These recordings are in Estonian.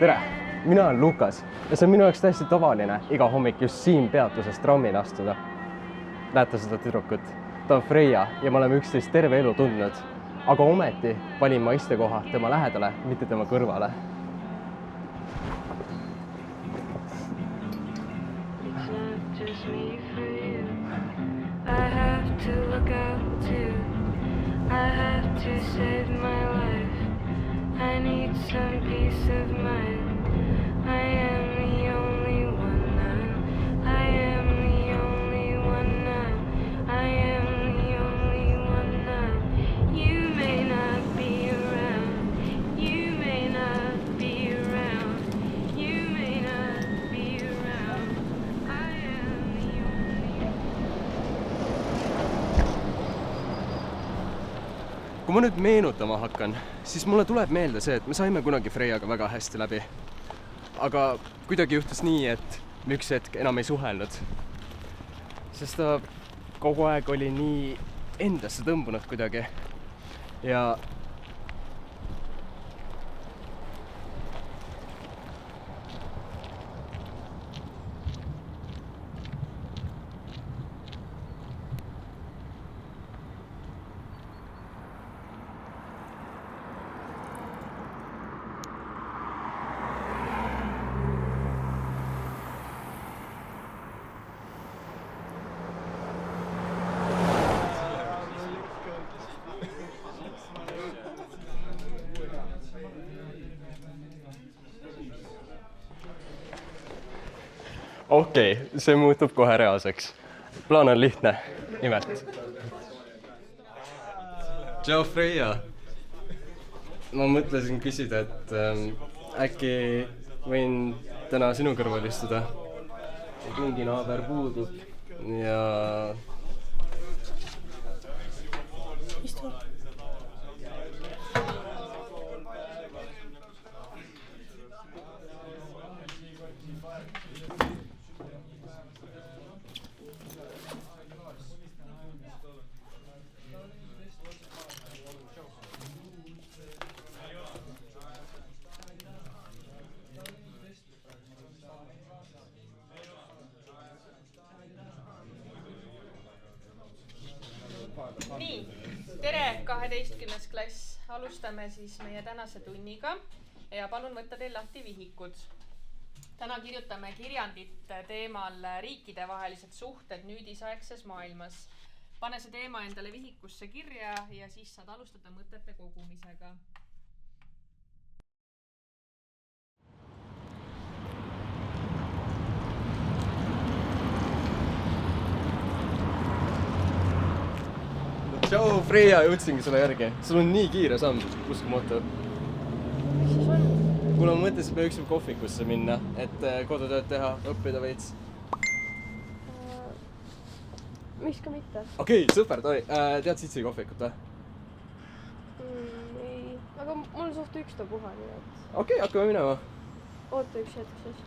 tere, mina olen Lukas ja see on minu jaoks täiesti tavaline iga hommik just siin peatuses trammile astuda. Näete seda tüdrukut? Ta on Freia ja me oleme üksteist terve elu tundnud, aga ometi valin ma istekoha tema lähedale, mitte tema kõrvale. I have to look out too. I have to save my life. I need some peace of mind. I am the only one now. I am the only one now. I am the only one now. You may not be around. You may not be around. You may not be around. I am the only one. Kui ma nüüd meenutama hakkan, siis mulle tuleb meelde see, et me saime kunagi Freiaga väga hästi läbi. Aga kuidagi juhtus nii, et me üks hetk enam ei suhelnud. Sest ta kogu aeg oli nii endasse tõmbunud kuidagi. Ja okei, see muutub kohe reaalseks. Plaan on lihtne, nimelt. Tšau, Freia! Ma mõtlesin küsida, et äkki võin täna sinu kõrval istuda. Mingi naaber puudub ja... Istu. Nii, tere 12. klass. Alustame siis meie tänase tunniga ja palun võtta teil lahti vihikud. Täna kirjutame kirjandit teemal riikidevahelised suhted nüüdisaegses maailmas. Pane see teema endale vihikusse kirja ja siis saad alustada mõtete kogumisega. Tšau, Freia, jõudsingi sulle järgi. Sul on nii kiire samm, uskumatu. Mis siis on? Kuna ma mõtlesin, et üksel kohvikusse minna, et kodutööd teha, õppida veits. Miks ka mitte? Okei, super, toi. Tead Sitsi kohvikut, või? Ei, aga mul on suht ükstapuha, nii et... Okei, hakkame minema. Oota üks hetk siis.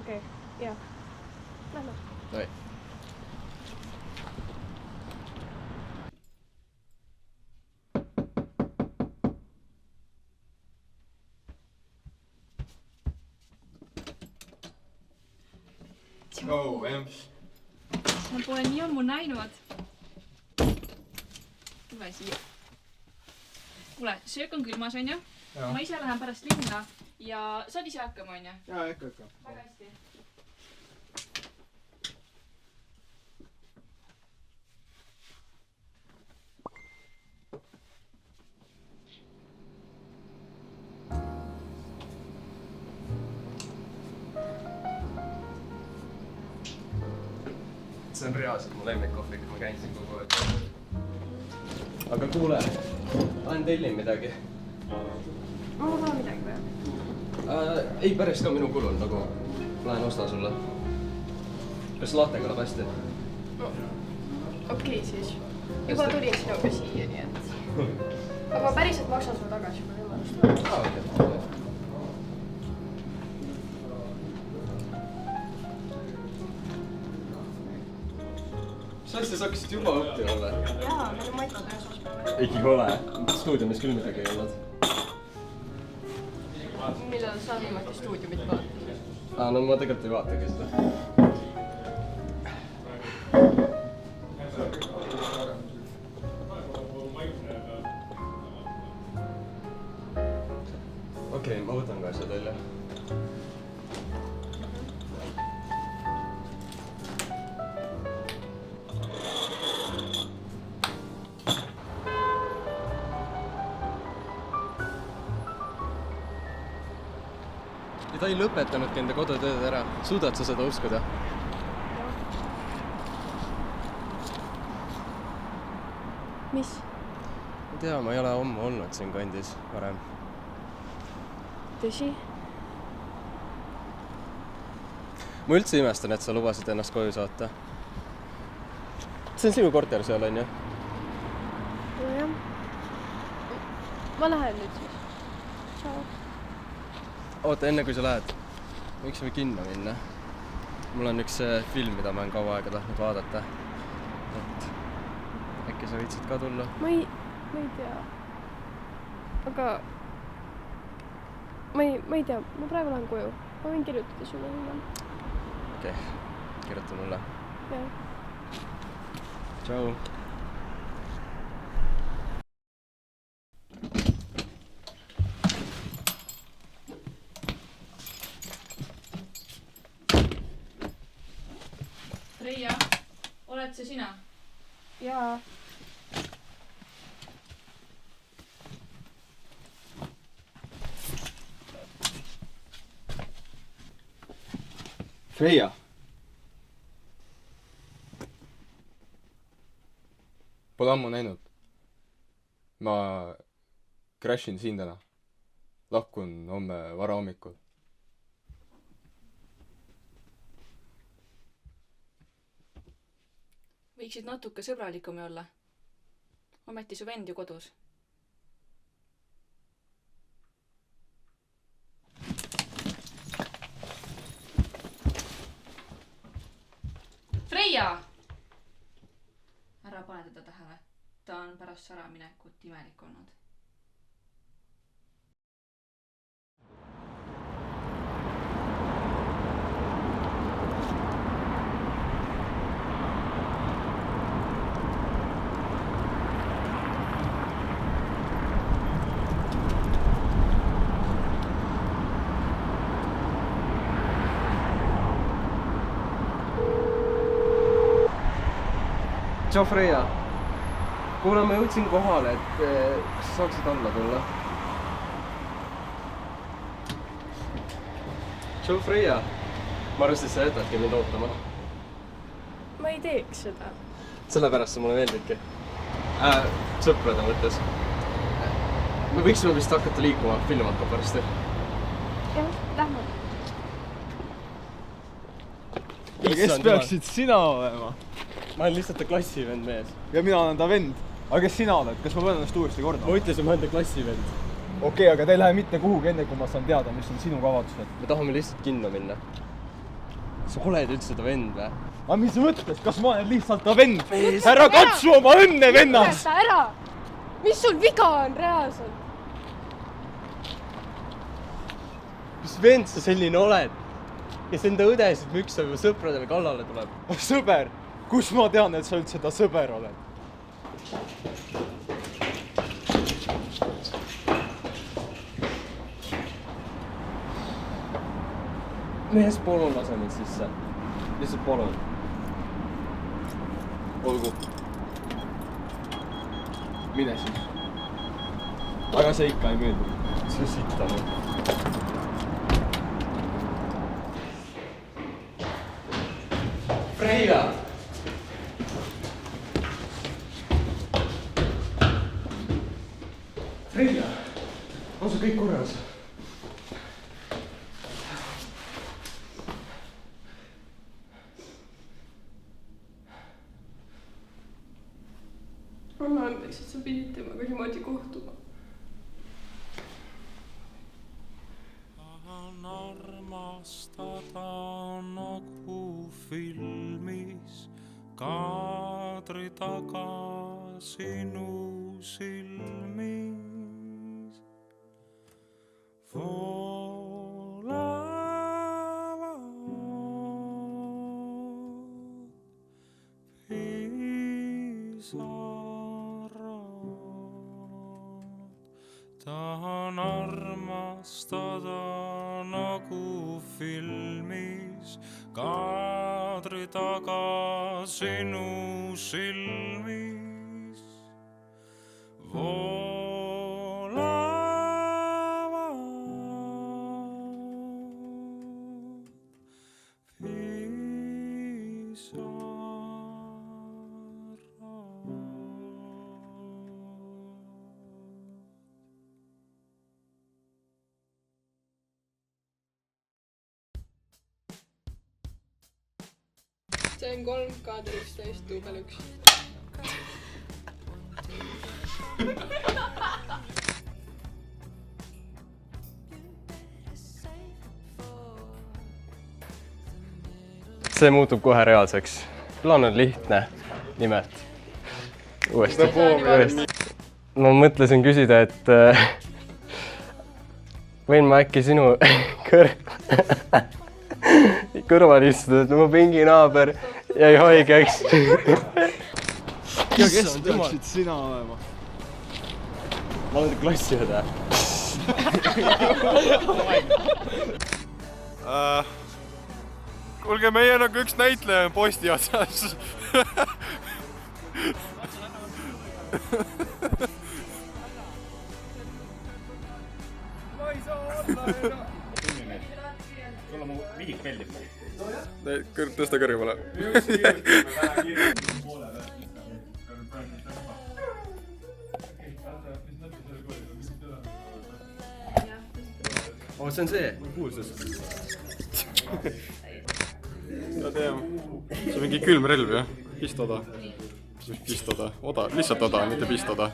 Okei, jah. Lähme. Toi. Oh, Emps. Ma pole nii ammu näinud. Tule siia. Kuule, söök on külmas, on ju? Ma ise lähen pärast linna ja saad ise hakkama, on ju? Jaa, ikka. Väga hästi. See on reaalselt mu lemmikkohvik, ma käin siin kogu aeg. Aga kuule, olen tellin midagi. Ma tahan midagi või? Ei, päris ka minu kulul, nagu lähen osta sulle. Kas latte kõlab hästi? Okei siis. Juba tulin sinuga siia, nii et... Aga ma päriselt maksan sulle tagasi, kui võimalust on. Okei. Sa asjas hakkasid juba õppima või? jaa, meil on Maikotöö esmaspäeval. Ei ole. Stuudiumis küll midagi ei olnud. Millal sa viimati stuudiumit vaatasid? No ma tegelikult ei vaatagi seda. Okei, ma võtan ka asjad välja. Ja ta ei lõpetanudki enda kodutööd ära. Suudad sa seda uskuda? Mis? Ma tea, ma ei ole ammu olnud siin kandis varem. Tõsi? Ma üldse imestan, et sa lubasid ennast koju saata. See on sinu korter seal, on ju? Nojah. Ma lähen nüüd siis. Tšau. Oota, enne kui sa lähed, võiksime kinno minna. Mul on üks film, mida ma olen kaua aega tahtnud vaadata. Et äkki sa võitsid ka tulla? Ma ei tea. Aga... Ma ei tea, ma praegu lähen koju. Ma võin kirjutada sulle hiljem. Okei, kirjuta mulle. Jah. Tšau. Freia, oled see sina? Jaa. Freia! Pole ammu näinud. Ma crashin siin täna. Lahkun homme varahommikul. Võiksid natuke sõbralikumi olla. Ometi su vend ju kodus. Freia! Ära pane teda tähele. Ta on pärast säraminekut imelik olnud. Tšau, Freia. Kuule, ma jõudsin kohale, et kas sa saaksid alla tulla? Tšau, Freia. Ma arvasin, et sa jätadki mind ootama. Ma ei teeks seda. Sellepärast sa mulle meeldidki. Sõprade mõttes. Me võiksime vist hakata liikuma, film hakkab varsti. Jah, lähme. Kes peaksid sina olema? Ma olen lihtsalt ta klassivend mees. Ja mina olen ta vend. Aga kes sina oled? Kas ma pean ennast uuesti kordama? Ma ütlesin, ma olen ta klassivend. Okei, aga te ei lähe mitte kuhugi enne, kui ma saan teada, mis on sinu kavatsused. Me tahame lihtsalt kinno minna. Sa oled üldse ta vend või? Aga mis mõttes? Kas ma olen lihtsalt ta vend? Ära katsu oma õnne, vennas! Lõpeta ära! Mis sul viga on reaalselt? Mis vend sa selline oled? Kes enda õdesid müksab ja sõpradele kallale tuleb? Sõber! Kus ma tean, et sa üldse ta sõber oled? Mees, palun lase mind sisse. Lihtsalt palun. Olgu. Mine siis. Aga see ikka ei meeldi. See on sittanud. Freia! Freia! On sul kõik korras? Anna andeks, et sa pidid temaga niimoodi kohtuma. Tahan armastada nagu filmis ka kaadri taga sinu silmis voolavad pisarad. Tahan armastada nagu filmis, kaadri taga sinu silmis voolavad see on 3 kaadri 11 duubel 1. see muutub kohe reaalseks. Plaan on lihtne, nimelt. Uuesti. Ma mõtlesin küsida, et võin ma äkki sinu kõrval istuda, et mu pinginaaber jäi haigeks. Ja kes peaksid sina olema? Ma olen klassiõde. Kuulge, meie nagu üks näitleja on posti otsas. Ma ei saa olla enam. Sulle mu vihik meeldib. Tõsta kõrgemale. Oh, see on see. Kuulsus. Ja teeme. See on mingi külm relv, jah? Pistoda. Pistoda. Oda. Lihtsalt oda, mitte pistoda.